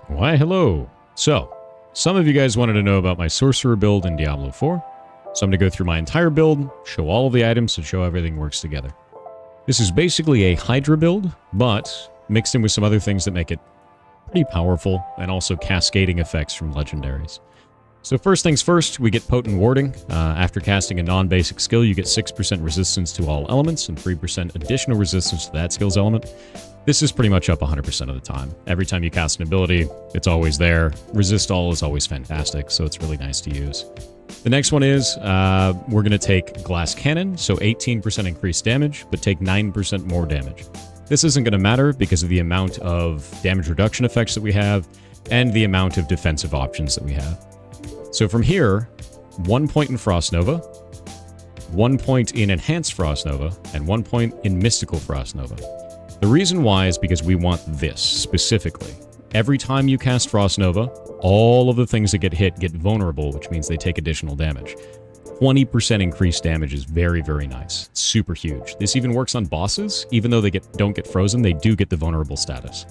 Why, hello. So, some of you guys wanted to know about my Sorcerer build in Diablo 4, so I'm going to go through my entire build, show all of the items, and show how everything works together. This is basically a Hydra build, but mixed in with some other things that make it pretty powerful, and also cascading effects from Legendaries. So first things first, we get Potent Warding. After casting a non-basic skill, you get 6% resistance to all elements, and 3% additional resistance to that skill's element. This is pretty much up 100% of the time. Every time you cast an ability, it's always there. Resist all is always fantastic, so it's really nice to use. The next one is, we're going to take Glass Cannon, so 18% increased damage, but take 9% more damage. This isn't going to matter because of the amount of damage reduction effects that we have, and the amount of defensive options that we have. So from here, 1 point in Frost Nova, 1 point in Enhanced Frost Nova, and 1 point in Mystical Frost Nova. The reason why is because we want this specifically. Every time you cast Frost Nova, all of the things that get hit get vulnerable, which means they take additional damage. 20% increased damage is very, very nice. It's super huge. This even works on bosses. Even though they don't get frozen, they do get the vulnerable status.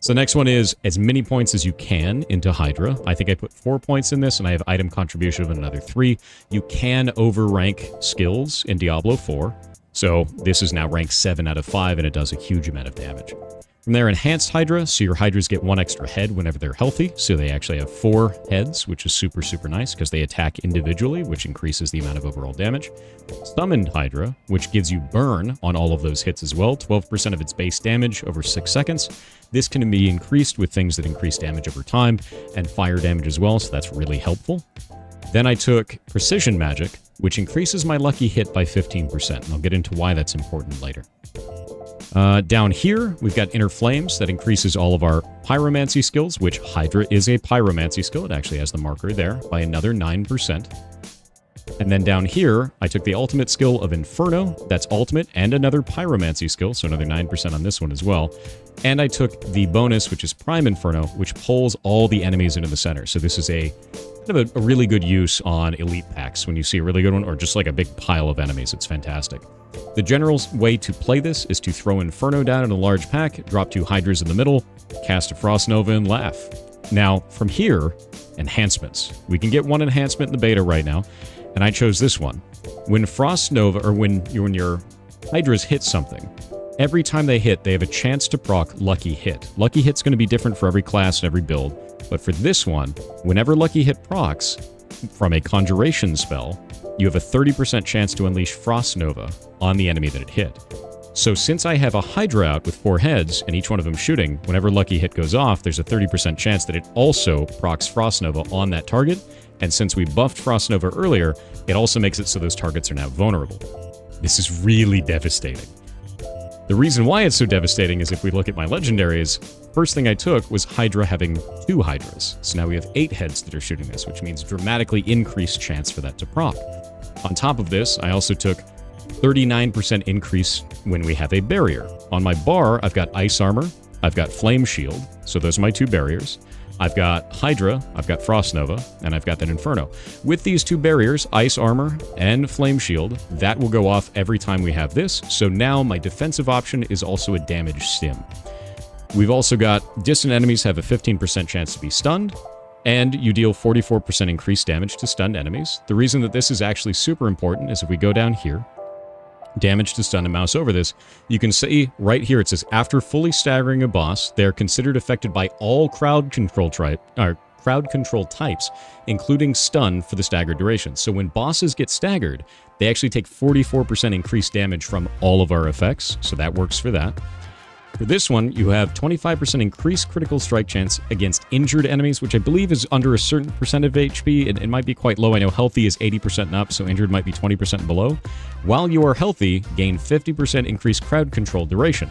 So the next one is as many points as you can into Hydra. I think I put 4 points in this, and I have item contribution of another 3. You can overrank skills in Diablo 4. So this is now ranked 7 out of 5, and it does a huge amount of damage. From there, Enhanced Hydra, so your Hydras get 1 extra head whenever they're healthy, so they actually have 4 heads, which is super, super nice, because they attack individually, which increases the amount of overall damage. Summoned Hydra, which gives you burn on all of those hits as well, 12% of its base damage over 6 seconds. This can be increased with things that increase damage over time, and fire damage as well, so that's really helpful. Then I took Precision Magic, which increases my lucky hit by 15%, and I'll get into why that's important later. Down here, we've got Inner Flames that increases all of our Pyromancy skills, which Hydra is a Pyromancy skill. It actually has the marker there by another 9%. And then down here, I took the ultimate skill of Inferno. That's ultimate and another Pyromancy skill, so another 9% on this one as well. And I took the bonus, which is Prime Inferno, which pulls all the enemies into the center. So this is a kind of a really good use on elite packs when you see a really good one, or just like a big pile of enemies. It's fantastic. The general way to play this is to throw Inferno down in a large pack, drop 2 Hydras in the middle, cast a Frost Nova, and laugh. Now, from here, enhancements. We can get 1 enhancement in the beta right now, and I chose this one. When Frost Nova, or when your Hydras hit something, every time they hit, they have a chance to proc Lucky Hit. Lucky Hit's going to be different for every class and every build, but for this one, whenever Lucky Hit procs from a Conjuration spell, you have a 30% chance to unleash Frost Nova on the enemy that it hit. So since I have a Hydra out with 4 heads, and each one of them shooting, whenever Lucky Hit goes off, there's a 30% chance that it also procs Frost Nova on that target, and since we buffed Frost Nova earlier, it also makes it so those targets are now vulnerable. This is really devastating. The reason why it's so devastating is if we look at my Legendaries, first thing I took was Hydra having 2 Hydras. So now we have 8 heads that are shooting this, which means dramatically increased chance for that to proc. On top of this, I also took 39% increase when we have a barrier. On my bar, I've got Ice Armor, I've got Flame Shield, so those are my 2 barriers. I've got Hydra, I've got Frost Nova, and I've got that Inferno. With these 2 barriers, Ice Armor and Flame Shield, that will go off every time we have this, so now my defensive option is also a damage stim. We've also got distant enemies have a 15% chance to be stunned, and you deal 44% increased damage to stunned enemies. The reason that this is actually super important is if we go down here, damage to stun and mouse over this, you can see right here it says after fully staggering a boss, they are considered affected by all crowd control types, including stun for the staggered duration. So when bosses get staggered, they actually take 44% increased damage from all of our effects, so that works for that. For this one, you have 25% increased critical strike chance against injured enemies, which I believe is under a certain percent of HP. It might be quite low. I know healthy is 80% and up, so injured might be 20% and below. While you are healthy, gain 50% increased crowd control duration,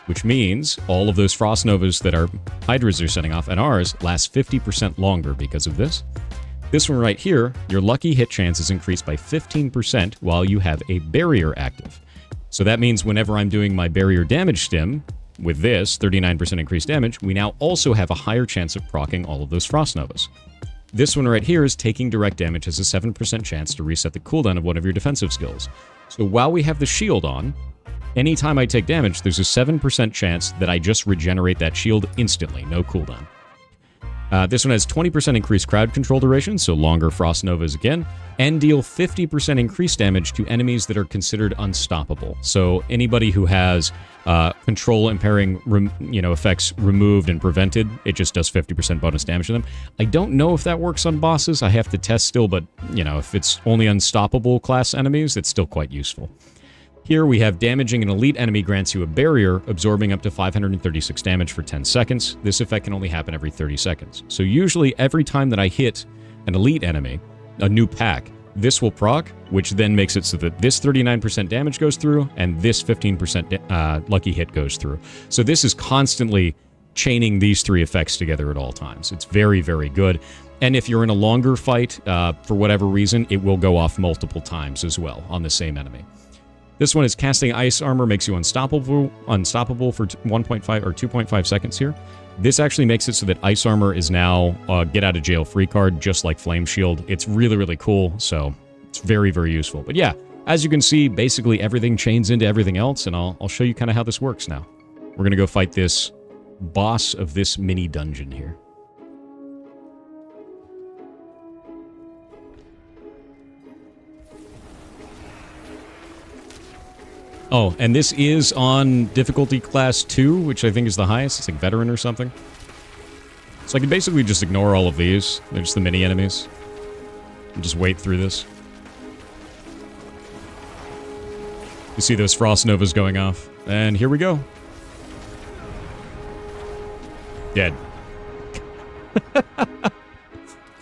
which means all of those Frost Novas that our Hydras are setting off and ours last 50% longer because of this. This one right here, your lucky hit chance is increased by 15% while you have a barrier active. So that means whenever I'm doing my barrier damage stim, with this 39% increased damage, we now also have a higher chance of proccing all of those Frost Novas. This one right here is taking direct damage has a 7% chance to reset the cooldown of one of your defensive skills. So while we have the shield on, anytime I take damage, there's a 7% chance that I just regenerate that shield instantly, no cooldown. This one has 20% increased crowd control duration, so longer Frost Novas again, and deal 50% increased damage to enemies that are considered unstoppable. So anybody who has control impairing effects removed and prevented, it just does 50% bonus damage to them. I don't know if that works on bosses. I have to test still, but if it's only unstoppable class enemies, it's still quite useful. Here we have damaging an elite enemy grants you a barrier, absorbing up to 536 damage for 10 seconds. This effect can only happen every 30 seconds. So usually every time that I hit an elite enemy, a new pack, this will proc, which then makes it so that this 39% damage goes through and this 15% lucky hit goes through. So this is constantly chaining these three effects together at all times. It's very, very good. And if you're in a longer fight, for whatever reason, it will go off multiple times as well on the same enemy. This one is casting Ice Armor makes you unstoppable for 1.5 or 2.5 seconds here. This actually makes it so that Ice Armor is now get out of jail free card, just like Flame Shield. It's really, really cool, so it's very, very useful. But yeah, as you can see, basically everything chains into everything else, and I'll show you kind of how this works now. We're going to go fight this boss of this mini dungeon here. Oh, and this is on difficulty class 2, which I think is the highest. It's like veteran or something. So I can basically just ignore all of these. They're just the mini enemies. And just wait through this. You see those Frost Novas going off. And here we go. Dead.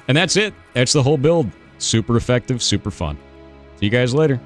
And that's it. That's the whole build. Super effective, super fun. See you guys later.